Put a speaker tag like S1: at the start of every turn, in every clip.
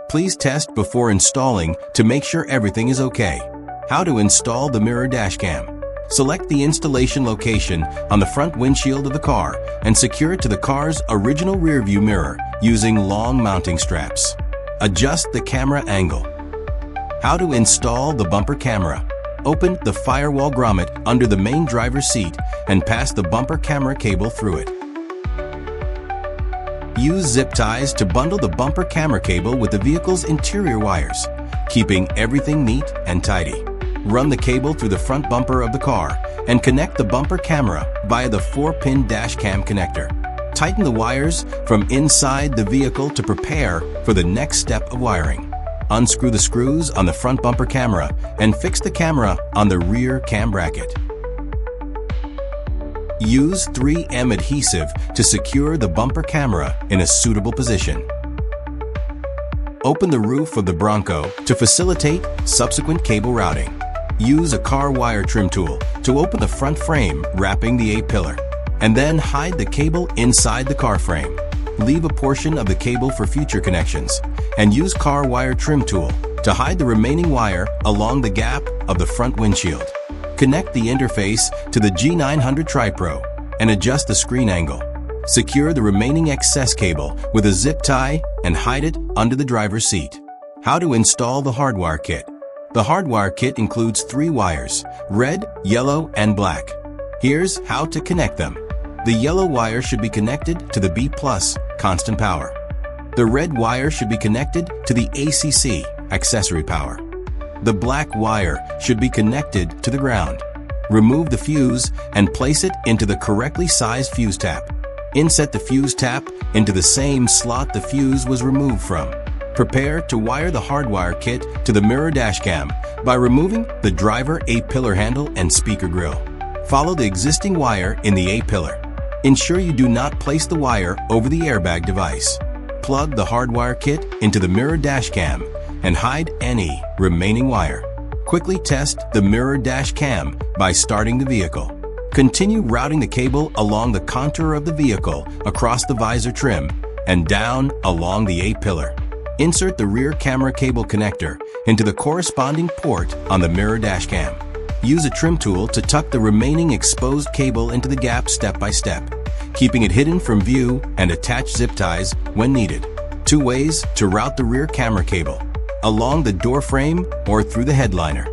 S1: Please test before installing to make sure everything is okay. How to install the mirror dashcam. Select the installation location on the front windshield of the car and secure it to the car's original rear view mirror using long mounting straps. Adjust the camera angle. How to install the bumper camera. Open the firewall grommet under the main driver's seat and pass the bumper camera cable through it. Use zip ties to bundle the bumper camera cable with the vehicle's interior wires, keeping everything neat and tidy. Run the cable through the front bumper of the car and connect the bumper camera via the 4-pin dash cam connector. Tighten the wires from inside the vehicle to prepare for the next step of wiring. Unscrew the screws on the front bumper camera and fix the camera on the rear cam bracket. Use 3M adhesive to secure the bumper camera in a suitable position. Open the roof of the Bronco to facilitate subsequent cable routing. Use a car wire trim tool to open the front frame wrapping the A-pillar, and then hide the cable inside the car frame. Leave a portion of the cable for future connections, and use car wire trim tool to hide the remaining wire along the gap of the front windshield. Connect the interface to the G900 TriPro and adjust the screen angle. Secure the remaining excess cable with a zip tie and hide it under the driver's seat. How to install the hardwire kit. The hardwire kit includes 3 wires, red, yellow, and black. Here's how to connect them. The yellow wire should be connected to the B+ constant power. The red wire should be connected to the ACC accessory power. The black wire should be connected to the ground. Remove the fuse and place it into the correctly sized fuse tap. Inset the fuse tap into the same slot the fuse was removed from. Prepare to wire the hardwire kit to the mirror dashcam by removing the driver A-pillar handle and speaker grille. Follow the existing wire in the A-pillar. Ensure you do not place the wire over the airbag device. Plug the hardwire kit into the mirror dashcam and hide any remaining wire. Quickly test the mirror dashcam by starting the vehicle. Continue routing the cable along the contour of the vehicle across the visor trim and down along the A-pillar. Insert the rear camera cable connector into the corresponding port on the mirror dashcam. Use a trim tool to tuck the remaining exposed cable into the gap step by step, keeping it hidden from view, and attach zip ties when needed. 2 ways to route the rear camera cable: along the door frame or through the headliner.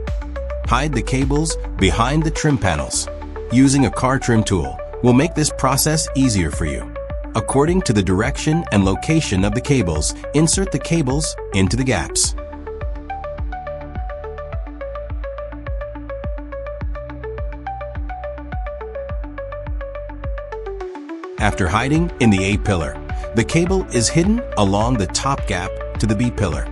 S1: Hide the cables behind the trim panels. Using a car trim tool will make this process easier for you. According to the direction and location of the cables, insert the cables into the gaps. After hiding in the A-pillar, the cable is hidden along the top gap to the B-pillar.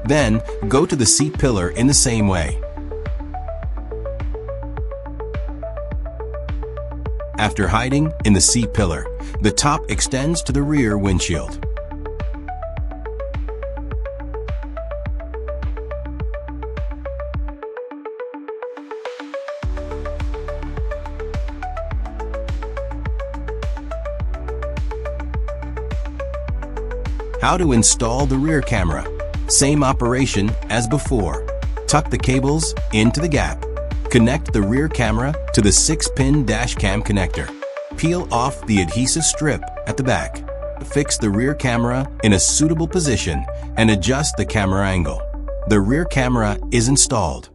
S1: Then, go to the C-pillar in the same way. After hiding in the C-pillar, the top extends to the rear windshield. How to install the rear camera. Same operation as before. Tuck the cables into the gap. Connect the rear camera to the 6-pin dash cam connector. Peel off the adhesive strip at the back. Fix the rear camera in a suitable position and adjust the camera angle. The rear camera is installed.